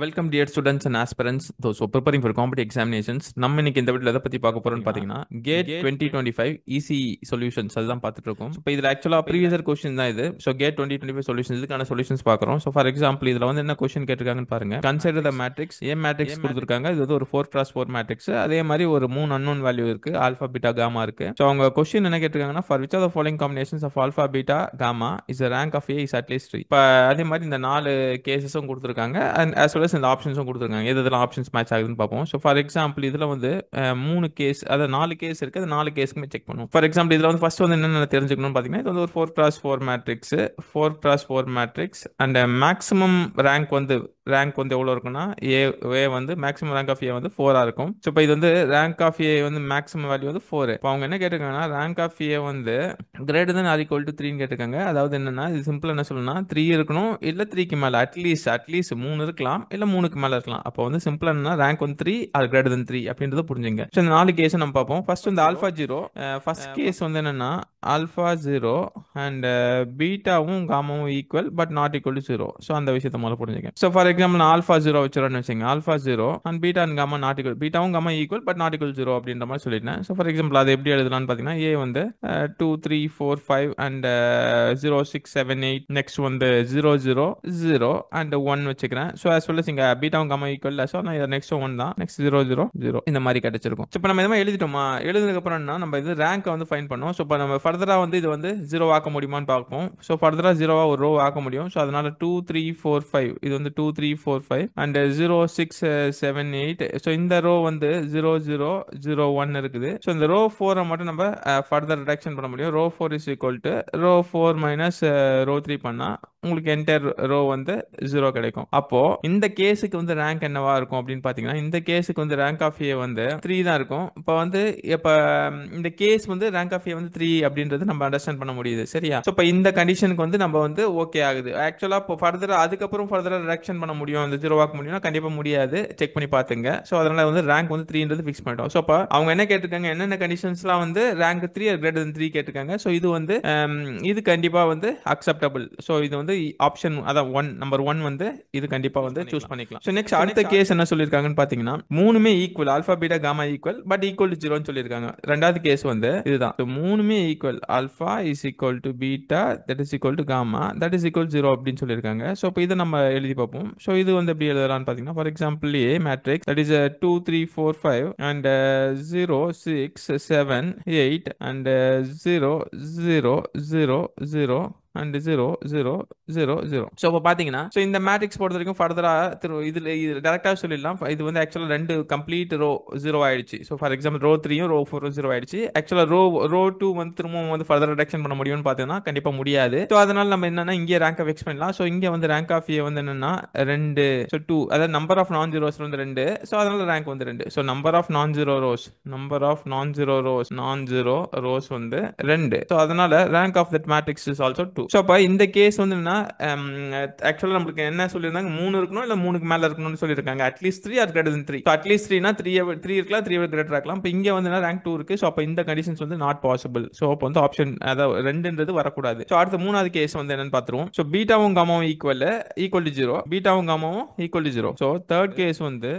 Welcome dear students and aspirants those preparing for competitive examinations. நம்ம இன்னைக்கு இந்த வீடியோல எதை பத்தி பார்க்க போறோம்னு பாத்தீங்கன்னா கேட் 2025 ஈஸி சொல்யூஷன்ஸ் அதுதான் பார்த்துட்டு இருக்கோம். இப்போ இதுல ஆக்சுவலா ப்ரீவியஸ் கொஸ்டின் தான் இது. ஸோ கேட் 2025 சொல்யூஷன் இதுக்கான சொல்யூஷன்ஸ் பார்க்குறோம். ஸோ ஃபார் எக்ஸாம்பிள் இதுல வந்து என்ன கொஸ்டின் கேட்டிருக்காங்கன்னு பாருங்க. Consider the matrix A matrix கொடுத்துருக்காங்க. இது வந்து ஒரு 4x4 மேட்ரிக்ஸ். அதே மாதிரி ஒரு 3 அன்னோன் வேல்யூ இருக்கு, ஆல்பா பீட்டா காமா இருக்கு. ஸோ அவங்க கொஸ்டின் என்ன கேட்டிருக்காங்கன்னா for which of the following combinations of alpha beta gamma is rank of A is at least 3. இப்போ அதே மாதிரி இந்த 4 கேசஸும் கொடுத்துருக்காங்க அண்ட் as well as இந்த ஆப்ஷன்ஸும் கொடுத்துருக்காங்க. எது இதெல்லாம் ஆப்ஷன்ஸ் மேட்ச் ஆகுதுன்னு பார்ப்போம். ஸோ ஃபார் எக்ஸாம்பிள் இதில் வந்து 3 கேஸ், அதாவது 4 கேஸ் இருக்குது. அது 4 கேஸுக்குமே செக் பண்ணுவோம். ஃபார் எக்ஸாம்பிள் இதில் வந்து ஃபர்ஸ்ட் வந்து என்னென்ன தெரிஞ்சுக்கணும்னு பார்த்தீங்கன்னா இது வந்து ஒரு 4x4 matrix, 4x4 matrix and maximum rank வந்து எவ்வளோ இருக்குன்னா ஏ வந்து மேக்ஸிமம் ரேங்க் ஆஃப் ஏ வந்து 4 இருக்கும். ஸோ இப்போ இது வந்து ரேங்க் ஆஃப் ஏ வந்து மேக்ஸிமம் வேல்யூ வந்து 4. இப்போ அவங்க என்ன கேட்டிருக்காங்கன்னா ரேங்க் ஆஃப் ஏ வந்து greater than or equal to 3 கேட்டிருக்காங்க. அதாவது என்னன்னா இது சிம்பிள் என்ன சொல்லணும்னா 3 இருக்கணும் இல்ல 3க்கு மேல அட்லீஸ்ட் 3 இருக்கலாம் இல்ல 3க்கு மேல இருக்கலாம். அப்போ வந்து சிம்பிள் என்ன ரேங்க் வந்து 3 ஆர் கிரேட்டர் தென் 3 அப்படின்றத புரிஞ்சுங்க. ஸோ இந்த 4 கேஸ் நம்ம பார்ப்போம். ஃபர்ஸ்ட் வந்து ஆல்ஃபா 0. ஃபர்ஸ்ட் கேஸ் வந்து என்னன்னா ஆல்ஃபா 0 அண்ட் பீட்டாவும் காமாவும் equal but not equal to 0. So அந்த விஷயத்தை முதல்ல புரிஞ்சுங்க. ஸோ ஃபார் எக்ஸாம்பிள் நான் ஆல்ஃபா 0 வச்சுருன்னு வச்சுங்க. Alpha 0 and beta and gamma not equal, பீட்டாவும் gamma equal but not equal 0 அப்படின்ற மாதிரி சொல்லிட்டேன். ஸோ ஃபார் எக்ஸாம்பிள் அதை எப்படி எழுதலாம்னு பார்த்தீங்கன்னா ஏ வந்து 2 3 4 5 அண்ட் 0 6 7 8 நெக்ஸ்ட் வந்து 0 0 0 அண்ட் 1 வச்சுக்கிறேன். ஸோ as well as இங்க பீட்டாவும் காமா ஈக்குவல். ஸோ நான் நெக்ஸ்ட் 1 தான், நெக்ஸ்ட் 0 0 0 இந்த மாதிரி கிடைச்சிருக்கும். இப்போ நம்ம இந்த எழுதிட்டோமா, எழுதுனதுக்கு அப்புறம் என்ன நம்ம இது ரேங்க் வந்து ஃபைண்ட் பண்ணோம். ஸோ இப்போ நம்ம ஃபர்தரா வந்து இது வந்து 0 ஆக்க முடியுமான்னு பார்ப்போம். ஸோ ஃபர்தரா 0 ஒரு ரோ ஆக்க முடியும். ஸோ அதனால 2 3 4 5 இது வந்து 2 3 4 5 அண்ட் 0 6 7 8. ஸோ இந்த ரோ வந்து 0 0 0 1 இருக்குது. ஸோ இந்த ரோ 4 மட்டும் நம்ம ஃபர்தர் ரிடக்ஷன் பண்ண முடியும். Row 4 is equal to row 4 minus row 3 பண்ணா உங்களுக்கு என்டையர் ரோ வந்து 0 கிடைக்கும். அப்போ இந்த கேஸுக்கு வந்து ரேங்க் என்னவா இருக்கும் அப்படின்னு பாத்தீங்கன்னா இந்த கேஸுக்கு வந்து ரேங்க் ஆஃப் ஏ வந்து 3 தான் இருக்கும். இப்போ வந்து இப்ப இந்த கேஸ் வந்து ரேங்க் ஆஃப் ஏ வந்து 3 அப்படின்றது நம்ம அண்டர்ஸ்டாண்ட் பண்ண முடியுது, சரியா? ஸோ இப்போ இந்த கண்டிஷனுக்கு வந்து நம்ம வந்து ஓகே ஆகுது. ஆக்சுவலா இப்போ அதுக்கப்புறம் ஃபர்தரா ரிடக்ஷன் பண்ண முடியும், இந்த 0 ஆக்க முடியும்னா கண்டிப்பா முடியாது. செக் பண்ணி பாத்துங்க. ஸோ அதனால வந்து ரேங்க் வந்து 3ன்றது ஃபிக்ஸ் பண்ணிட்டோம். ஸோ இப்போ அவங்க என்ன கேட்டிருக்காங்க, என்னென்ன கண்டிஷன்ஸ்லாம் வந்து ரேங்க் 3 கிரேட்டர் தென் 3 கேட்டிருக்காங்க. ஸோ இது வந்து இது கண்டிப்பா வந்து அக்செப்டபிள். ஸோ இது வந்து ஆப்ஷன் அதான் நம்பர் 1 வந்து இது கண்டிப்பா வந்து சூஸ் பண்ணிக்கலாம். ஸோ நெக்ஸ்ட் அடுத்த கேஸ் என்ன சொல்லியிருக்காங்கன்னு பாத்தீங்கன்னா மூணுமே equal, alpha beta gamma equal but equal to 0 சொல்லியிருக்காங்க. ரெண்டாவது கேஸ் வந்து இதுதான். ஸோ மூணுமே equal, alpha is equal to beta that is equal to gamma that is equal 0 அப்படின்னு சொல்லியிருக்காங்க. ஸோ இப்போ இதை நம்ம எழுதி பார்ப்போம். ஸோ இது வந்து எப்படி எழுதலாம்னு பாத்தீங்கன்னா for example A matrix that is 2 3 4 5 and 0 6 7 8 and 0 0 0 0 and 0 0 0 0. So இப்போ பார்த்தீங்கன்னா ஸோ இந்த மேட்ரிக்ஸ் பொறுத்த வரைக்கும் ஃபர்தராக இதில் டேரக்டாக சொல்லிடலாம். இது வந்து ஆக்சுவலாக 2 கம்ப்ளீட் ரோ 0 ஆயிடுச்சு. ஸோ ஃபார் எக்ஸாம்பிள் ரோ 3யும் ரோ 4 0 ஆயிடுச்சு. ஆக்சுவலாக ரோ 2 வந்து திரும்பவும் வந்து ஃபர்தர் ரிடக்ஷன் பண்ண முடியும்னு பார்த்தீங்கன்னா கண்டிப்பாக முடியாது. ஸோ அதனால நம்ம என்னன்னா இங்கே ரேங்க் ஆஃப் எக்ஸ் பண்ணலாம். ஸோ இங்கே வந்து ரேங்க் ஆஃப் ஏ வந்து என்னன்னா 2, ஸோ 2 அதாவது நம்பர் ஆஃப் நான் ஜீரோஸ் வந்து 2. ஸோ அதனால ரேங்க் வந்து 2. So number of non zero rows வந்து 2. ஸோ அதனால rank of that matrix is also 2. So அப்போ இந்த கேஸ் வந்து என்ன ஆக்சுவலாக நம்மளுக்கு என்ன சொல்லியிருந்தாங்க, 3 இருக்கணும் இல்லை 3க்கு மேலே இருக்கணும்னு சொல்லியிருக்காங்க. At least 3 or greater than 3. So at least 3னா 3 இருக்கலாம், 3 கிரேட்டர் இருக்கலாம். இப்போ இங்கே வந்து ரேங்க் 2 இருக்கு. ஸோ அப்போ இந்த கண்டிஷன்ஸ் வந்து நாட் பாசிபிள். ஸோ அப்போ வந்து ஆப்ஷன் அதாவது 2ன்றது வரக்கூடாது. ஸோ அடுத்த மூணாவது கேஸ் வந்து என்னன்னு பார்த்துருவோம். ஸோ பீட்டாவும் காமாவும் ஈக்குவல் டு 0, பீட்டாவும் காமாவும் equal to 0. So third case வந்து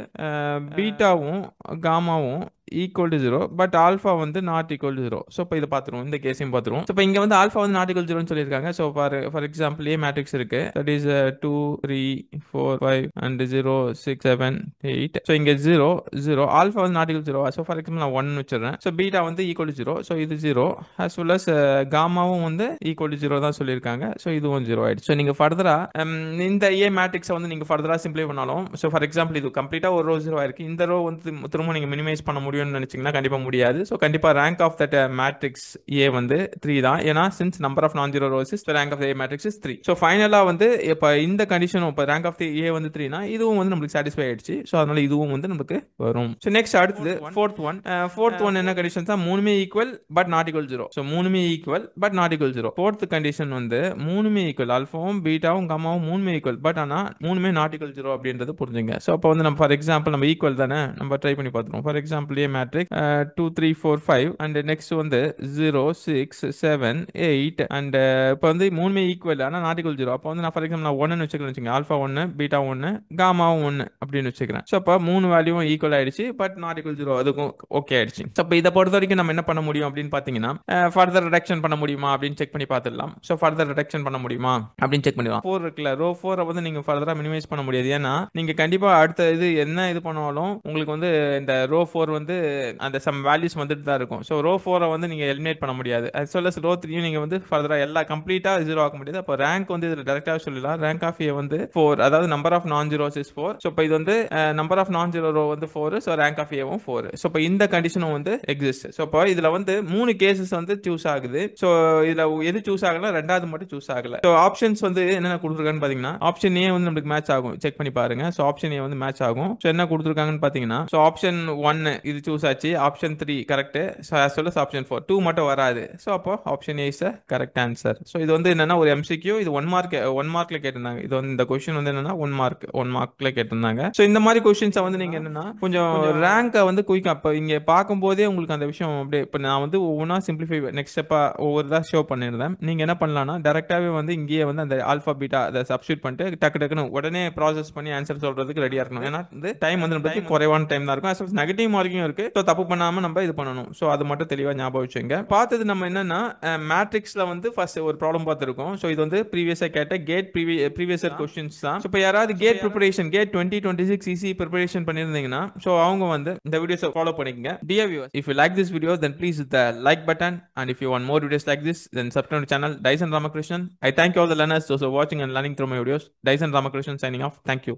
பீட்டாவும் காமாவும் ஈக்குவல் டு 0 பட் ஆல்ஃபா வந்து நாட் ஈக்குவல் டு 0. ஸோ இப்போ இதை பார்த்துருவோம், இந்த கேஸையும் பார்த்துருவோம். ஸோ இப்போ இங்கே வந்து ஆல்ஃபா வந்து நாட் ஈக்குவல் 0 சொல்லியிருக்காங்க. So for example A matrix இருக்கு தட் இஸ் 2 3 4 5 அண்ட் 0 6 7 8. ஸோ இங்கே 0 0 ஆல்ஃபா வந்து not equal 0. So for example நான் 1 வச்சிடறேன். ஸோ பீட்டா வந்து ஈக்குவல் டு 0. ஸோ இது 0 as well as காமாவும் வந்து ஈக்குவல் டு 0 தான் சொல்லியிருக்காங்க. ஸோ இதுவும் 0 ஆயிடுச்சு. ஸோ நீங்கள் ஃபர்தரா இந்த ஏ மேட்ரிக்ஸை வந்து நீங்கள் ஃபர்தரா சிம்பிளை பண்ணாலும் ஸோ ஃபார் எக்ஸாம்பிள் இது கம்ப்ளீட்டாக ஒரு ரோ 0 ஆயிருக்கு. இந்த ரோ வந்து திரும்ப நீங்கள் மினிமைஸ் பண்ண முடியும் நினைச்சீங்கன்னா கண்டிப்பா முடியாது. சோ கண்டிப்பா rank of that matrix A வந்து 3 தான். ஏன்னா since number of non zero rows is rank of a matrix is 3. So ஃபைனலா வந்து இப்ப இந்த கண்டிஷனும் இப்ப ரேங்க் ஆஃப் ஏ வந்து 3 னா இதுவும் வந்து நமக்கு சாட்டிஸ்ஃபை ஆயிடுச்சு. சோ அதனால இதுவும் வந்து நமக்கு வரும். சோ நெக்ஸ்ட் அடுத்து ஃபோர்த் ஒன் என்ன கண்டிஷன் தான், மூணுமே equal but not equal 0. So மூணுமே equal but not equal 0. Fourth condition வந்து மூணுமே ஈக்குவல், ஆல்பாவும் பீட்டாவும் காமாவும் மூணுமே ஈக்குவல் பட் ஆனா மூணுமே நாட் ஈக்குவல் 0 அப்படின்றது புரிஞ்சுங்க. சோ அப்போ வந்து நம்ம ஃபார் எக்ஸாம்பிள் நம்ம ஈக்குவல் தானே நம்ம ட்ரை பண்ணி பார்த்துருவோம். For example A matrix 2 3 4 5 and next வந்து 0 6 7 8 அண்ட் இப்போ வந்து மூணுமே ஈக்குவல் ஆனால் நாட் ஈக்குவல் 0. அப்போ வந்து நான் ஃபார் எக்ஸாம்பிள் நான் 1 வச்சுக்கிறேன் வச்சுக்கோங்க, ஆல்ஃபா 1 பீட்டா 1 காமாவும் 1 அப்படின்னு வச்சுக்கிறேன். ஸோ அப்போ மூணு வேல்யூவும் ஈக்குவல் ஆயிடுச்சு, பட் நாட் ஈக்குவல் 0 அதுக்கும் ஓகே ஆயிடுச்சு. ஸோ இப்போ இதை பொறுத்த வரைக்கும் நம்ம என்ன பண்ண முடியும் அப்படின்னு பார்த்தீங்கன்னா, ஃபர்தர் ரிடக்ஷன் பண்ண முடியுமா அப்படின்னு செக் பண்ணி பார்த்துடலாம். ஸோ ஃபர்தர் ரிடக்ஷன் பண்ண முடியுமா அப்படின்னு செக் பண்ணிடலாம். 4 இருக்குல்ல, ரோ 4 வந்து நீங்க ஃபர்தரா மினிமைஸ் பண்ண முடியாது. ஏன்னா நீங்க கண்டிப்பா அடுத்த இது என்ன இது பண்ணாலும் உங்களுக்கு வந்து இந்த ரோ 4 வந்து அந்த சம் வேல்யூஸ் வந்துட்டு தான் இருக்கும். ஸோ ரோ 4 வந்து நீங்க எலிமினேட் பண்ண முடியாது. as well as ரோ 3 நீங்க வந்து ஃபர்தரா எல்லா கம்ப்ளீட்டா 0 ஆக்க முடியாது. அப்போ ரேங்க் வந்து இதுல டைரக்டாவே சொல்லலாம். ரேங்க் ஆஃப் ஏ வந்து 4, அதாவது number of non zeros is 4. So இப்போ இது வந்து number of non zero row வந்து 4, ஸோ ரேங்க் ஆஃப் ஏவும் 4. ஸோ இப்போ இந்த கண்டிஷனும் வந்து எக்ஸிஸ்ட். ஸோ இப்போ இதுல வந்து 3 கேசஸ் வந்து சூஸ் ஆகுது. ஸோ இதுல எது சூஸ் ஆகல, ரெண்டாவது மட்டும் சூஸ் ஆகல. ஸோ ஆப்ஷன்ஸ் வந்து என்னென்ன கொடுத்துருக்கான்னு பாத்தீங்கன்னா, ஆப்ஷன் ஏ வந்து நமக்கு மேட்ச் ஆகும், செக் பண்ணி பாருங்க. ஸோ ஆப்ஷன் ஏ வந்து மேட்ச் ஆகும். ஸோ என்ன கொடுத்துருக்காங்கன்னு பாத்தீங்கன்னா, ஸோ ஆப்ஷன் 1 இது சூஸ் ஆச்சு, option 3 correct, so as well as option 4 2 மட்டும் வராது. ஸோ அப்போ option A is correct answer. So இது வந்து என்னன்னா ஒரு எம்சிக்யூ, இது 1 மார்க்ல கேட்டிருந்தாங்க. இது வந்து இந்த கொஸ்டின் வந்து என்னன்னா 1 மார்க்ல கேட்டிருந்தாங்க. ஸோ இந்த மாதிரி கொஸ்டின்ஸை வந்து நீங்க என்னன்னா கொஞ்சம் ரேங்கை வந்து குயிக்கா இப்போ இங்க பார்க்கும்போதே உங்களுக்கு அந்த விஷயம் அப்படியே இப்போ நான் வந்து ஒவ்வொன்றா சிம்பிளிஃபை நெக்ஸ்ட் ஸ்டெப்பா ஒவ்வொரு தான் ஷோ பண்ணிருந்தேன். நீங்க என்ன பண்ணலாம்னா டைரக்டாவே வந்து இங்கேயே வந்து அந்த ஆல்பா பீட்டா அதை சப்ஸ்டியூட் பண்ணிட்டு டக்குன்னு உடனே ப்ராசஸ் பண்ணி ஆன்சர் சொல்றதுக்கு ரெடியா இருக்கணும். ஏன்னா வந்து டைம் வந்து நமக்கு குறைவான டைம் தான் இருக்கும். as well as negative marking இருக்கு. ஸோ தப்பு பண்ணாம நம்ம இது பண்ணணும். ஸோ அது மட்டும் தெளிவா ஞாபகம் வச்சுங்க. பார்த்தது நம்ம என்னன்னா மேட்ரிக்ஸ்ல வந்து ஃபர்ஸ்ட் ஒரு ப்ராப்ளம் பார்த்துருக்கோம். ஸோ இது வந்து ப்ரீவியஸா கேட்ட கேட் ப்ரீவியஸர் கொஸ்டின்ஸ் தான். இப்போ யாராவது GATE preparation GATE 2026 ESE preparation பண்ணியிருந்தீங்கன்னா ஸோ அவங்க வந்து இந்த வீடியோஸை ஃபாலோ பண்ணிக்கங்க. Dear viewers, if you like this video then please hit the like button, and if you want more videos like this then subscribe to channel Dyson Ramakrishnan. I thank you all the learners those who are watching and learning through my videos. Dyson Ramakrishnan signing off. Thank you.